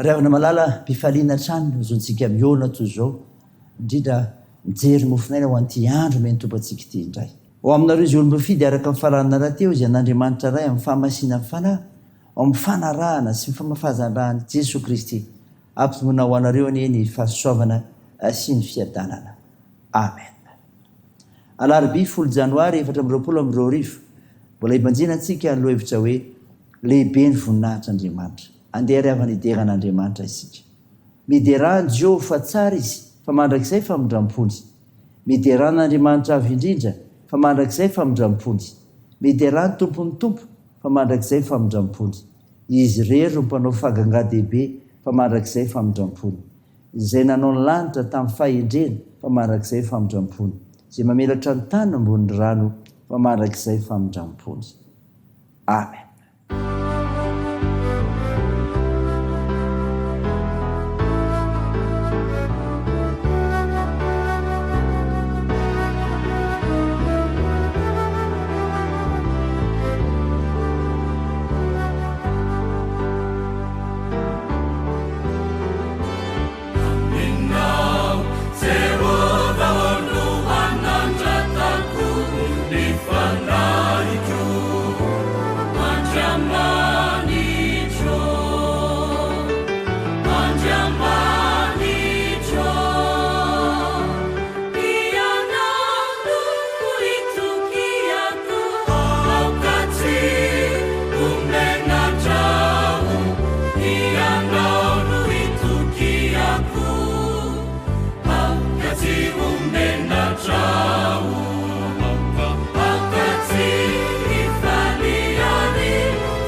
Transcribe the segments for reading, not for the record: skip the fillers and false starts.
Ravana malala mpifaliana trano zontsika miona toy zao indrindra mijery mofinaina ho an'ity andro meny tompantsika ity indray. Ho aminareo izy olombofidy araka amin'ny fahalalana raha teo izy an'Andriamanitra ray amin'ny fahamasina amin'ny fanahy, amin'ny fanarahana sy ny famafazan-drahan'i Jesosy Kristy ampitomona ho anareo anie ny fahasoavana sy ny fiadanana. Amen. Alarobia 10 Janoary 2022 mbola ibanjina antsika lohevitra hoe lehibe ny voninahitr'Andriamanitra. Andeha ry avana ideran'Andriamanitra isika. Miderahany Jehovah fa tsara izy, fa mandrakizay famindrampony. Mideran'Andriamanitra avy indrindra, fa mandrakizay famindrampony. Miderany tompony tompo, fa mandrakizay famindrampony. Izy rery no mpanao fagangadehibe, fa mandrakizay famindrampony. Izay nanao ny lanitra tamin'ny fahendreny, fa mandrakizay famindrampony. Izay mamelatra ny tany ambony rano, fa mandrakizay famindrampony. Amen.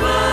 Fa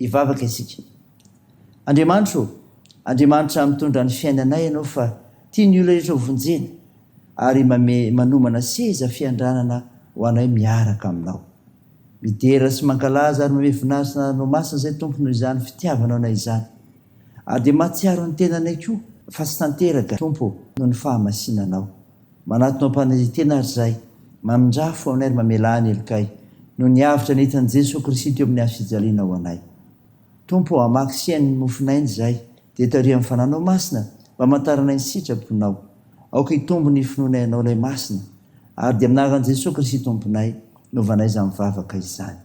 ivavaka isika. Andriamanitra mitondra ny fiainanay ianao fa tia ny olona rehetra hovonjena ary manomana seza fiandranana ho anay miaraka aminao. Midera sy mankalaza ary mame voninahitra anao masina izay tompo noho izany fitiavanao anay izany. Ary dia mahatsiaro ny tenanay koa fa tsy tanteraka tompo noho ny fahamasinanao. Manatonao mpanetena ary izay mamindrafo aminay ary mamela ny elokay noho ny avitra nentin'i Jesosy Kristy teo amin'ny hafi-fijaliana ho anay. Tompo hamaky-sian'ny mofinainy izay dia taria amin'ny fananao masina mba hamantaranay ny sitraponao. Aoka hitombo ny finoanay anao ilay masina ary dia aminaran'i Jesosy Kristy tomponay novanay izany mivavaka izany.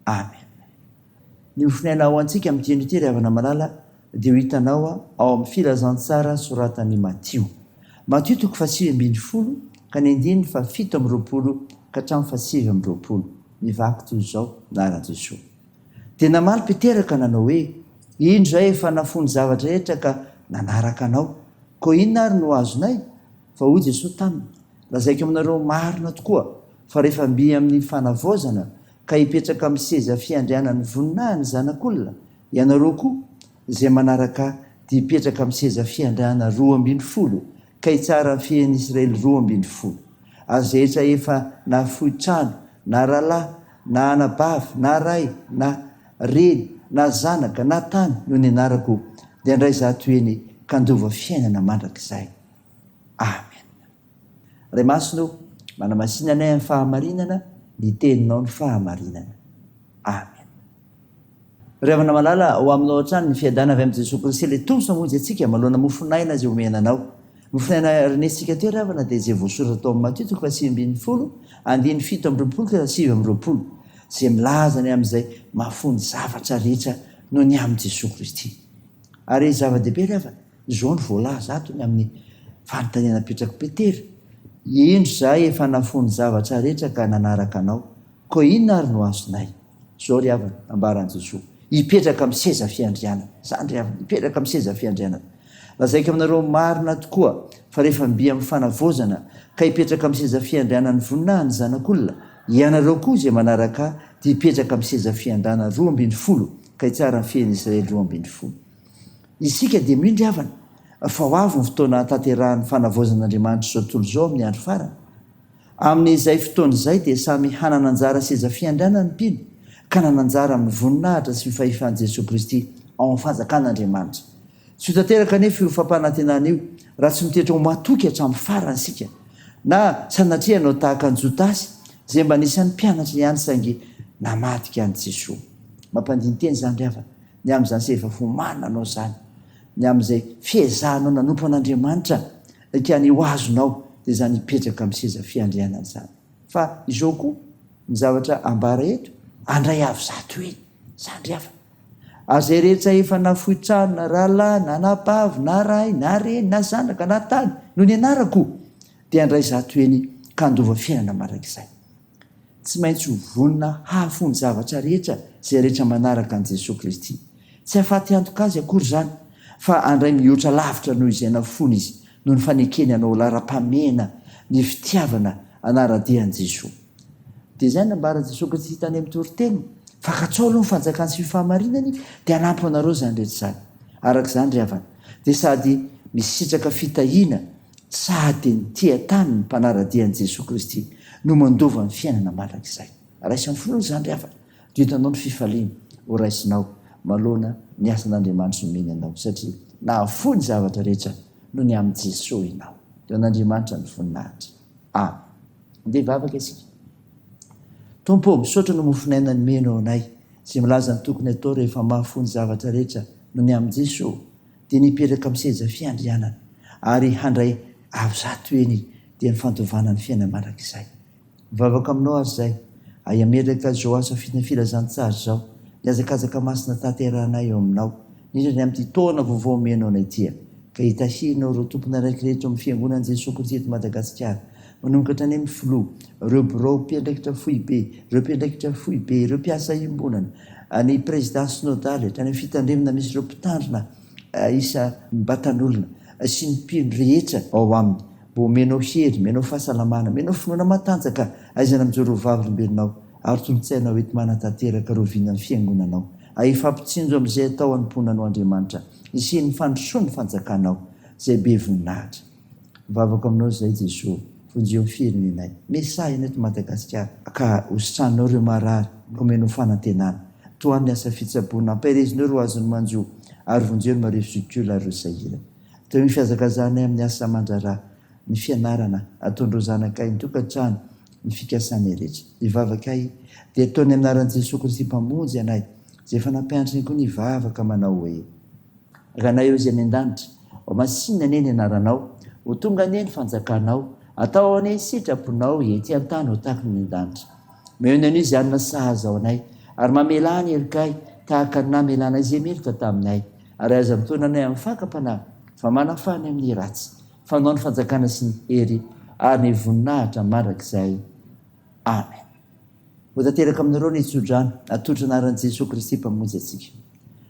Amen. Ny ofinaina ho antsika amin'ny teny ity ry havana malala dia ho hitanao ao amin'ny filazantsara soratan'i Matio. Matio 7:20 ka ny 7:20 ka hatramin'ny 7:20. Mivaky toy izao naran'i Jesosy. Dia namaly Petera nanao hoe, indro zay efa nafony zavatra rehetra ka nanaraka anao, koa inona ary no azonay? Fa hoy Jesosy taminy, lazaiko aminareo marina tokoa fa rehefa mby amin'ny fanavozana ka hipetraka amin'ny seza fiandrianan'ny voninahiny zanak'olona, ianareo koa izay manaraka dia hipetraka amin'ny seza fiandrianana 12 ka hitsara fian'i Israely 12. Ary izay rehetra efa nafohy trano na rahalahy na anabavy na ray na reny na zanaka na tany noho ny anarako dia andray zahatoeny ka andova fiainana mandrakizay. Amen. Ray masino manamasinanay amin'ny fahamarinana, ny teninao ny fahamarinana. Amen. Ry havana malala, ho aminao hatrany ny fiadana avy amin'ny Jesosy Kristy ilay tompo samonjy antsika manoloana mofinaina izay omenanao. Mofinaina renesika teo ry havana dia izay voasoratra tao amin'ny Matio 7:20, 7:20 ka 7:20, izay milazany amin'izay mahafony zavatra rehetra noho ny amin'ny Jesosy Kristy. Ary zava-dehibe ry havana, izao ny voalaza atony amin'ny fanontaniana petraka Petera. Indro zahay efa nafony zavatra rehetra ka nanaraka anao, koa inona ary no azonay? Zao ry havana ambaran'i Jesosy, hipetraka amin'ny seza fiandrianana. Zany ry havana, hipetraka amin'ny seza fiandrianana. Lazaiko aminareo marina tokoa fa rehefa mby amin'ny fanavozana ka hipetraka amin'ny seza fiandrianan'ny voninahiny zanak'olona, ianareo koa izay manaraka dia hipetraka amin'ny seza fiandrianana 12 ka hitsara ny fian'i Israely 12. Isika dia mino ry havana fa ho avy ny fotoana tanterahan'ny fanavozan'Andriamanitra izao tontolo izao amin'ny andro farany. Amin'izay fotoana izay dia samy hanana anjara seza fiandrianana ny mpino ka nananjara amin'ny voninahitra sy mifahifan'i Jesosy Kristy ao amin'ny fanjakan'Andriamanitra. Tsy ho tanteraka anefa io fampanantenana io raha tsy mitoetra ho matoky hatramin'ny farany isika, na sanatria anao tahaka ny Jodasy izay mba nisan'ny mpianatra ihany saingy namadika an'i Jesosy. Mampandiny teny izany ry havana, ny amin'izany sevafomanina anao izany, ny amin'izay fiezahanao nanompo an'Andriamanitra ka ny ho azonao dia izany hipetraka amin'ny seza fiandrianana izany. Fa izao koa ny zavatra ambara eto andray avy zato eny, izany ry havana. Ary izay rehetra efa nafohy trano na rahalahy na anabavy na ray na reny na zanaka na tany noho ny anarako dia andray zato eny ka andova fiainana mandrakizay. Tsy maintsy ho vonina hahafony zavatra rehetra izay rehetra manaraka an'i Jesosy Kristy. Tsy hahafaty antoka azy akory izany, fa andray mihoatra lavitra noho izay nafony izy noho ny fanekeny anao lara-pamena ny fitiavana anara-dian'i Jesosy. Dia izay nambaran'i Jesosy Kristy tany amin'ny toriteny, fakatsao aloha ny fanjakany sy ny fahamarinany dia hanampy anareo izany rehetra izany. Arak'izany ry havana, dia sady misitraka fitahiana sady ny tia-tany ny mpanara-dian'i Jesosy Kristy no mandova ny fiainana mandrakizay. Raisan'ny finoana izany ry havana, dia hitanao ny fifaliana ho raisinao maloana ny asan'Andriamanitra nomeny anao, satria nahafony zavatra rehetra no ny amin'ny Jesosy ianao. Dia an'Andriamanitra ny voninahitra. Amen. Dia hivavaka isika. Tompo, misaotra no mofinaina ny meno anay, izay milaza ny tokony atao rehefa mahafony zavatra rehetra no ny amin'ny Jesosy dia nipetraka amin'ny seza fiandrianana ary handray avy zato eny dia ny fantovana ny fiainana mandrakizay. Mivavaka aminao azy izay, ametraka izao asa filazantsara izao, ny azakazaka masina tanteranay eo aminao, indrindra ny amin'ity taona vaovao meno anay tia, ka hitahirinao ireo tompona raiky rehetra amin'ny fiangonan'i Jesosy Kristy eto Madagasikara, manomboka hatrany amin'ny filoha, ireo birao mpiandraikitra fohy be, ireo mpiandraikitra fohy be, ireo mpiasa imbonana, ny présidence synodale, hatrany amin'ny fitandremana misy ireo mpitandrina isa batan'olona sy ny mpino rehetra ao aminy. Mbo menao hery, menao fahasalamana, menao finoana matanjaka aizana amin'izao ireo vavy lombelonao ary tolontsainao ety manatanteraka ireo vinan'ny fiangonanao. ahifampitsinjo amin'izay atao anymponanao Andriamanitra isy ny fandrosoa ny fanjakanao zay be voninahitra. Mivavaka aminao zay Jesosy, vonjeo ny firenenay. Mesahina eto Madagasikara ka hositranao ireo marary, komenao fanantenana. Toan'ny asa fitsaboana, ampairezinao ireo azony manjo ary vonjeo ny marefozikiola ireo sahirana. Teo ny fiazakazanay amin'ny asa mandrara, ny fianarana ataondreo zanakay ny tokantrano, ny fikasany rehetra. Ivavakay dia ataony amin'anaran'i Jesosy Kristy mpamonjy anay, zay efa nampianatra koa ny vavaka manao hoe: rahanay eo izay any an-danitra, ho masinina anie ny anaranao, ho tonga anie ny fanjakanao, atao anie sitraponao ety an-tany ho tahaka ny an-danitra. Mehony anio izay anona sahaza ao anay, ary mamelany erikay tahaka ny namelana izay meloka taminay, ary aza mitona anay amin'ny fakapanahy, fa manafany amin'ny ratsy, fanao ny fanjakana sy ny hery ary ny voninahitra mandrakizay. Amen. Ho tanteraka aminareo ny tsodrano atotry anaran'i Jesosy Kristy mpamonjy atsika.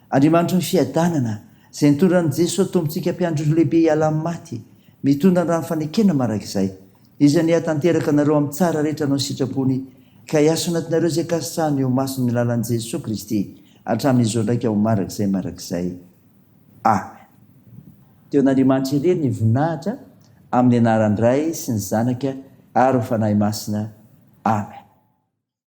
Andriamanitra ny fiadanana izay nitondran'i Jesosy tombontsika mpiandro lehibe hiala amin'ny maty, mitondra ny rano fanekena marakizay, izany hatanteraka anareo amin'ny tsara rehetra anao sitrapony, ka hiaso anatinareo izay kasitsahany eo masony ny lalan'i Jesosy Kristy hatramin'izao ndraika ho marakizay. Amen. Teo n'Andriamanitra irery ny voninahitra amin'ny anaran'ny Ray sy ny Zanaka ary ny fanahy masina. Amen.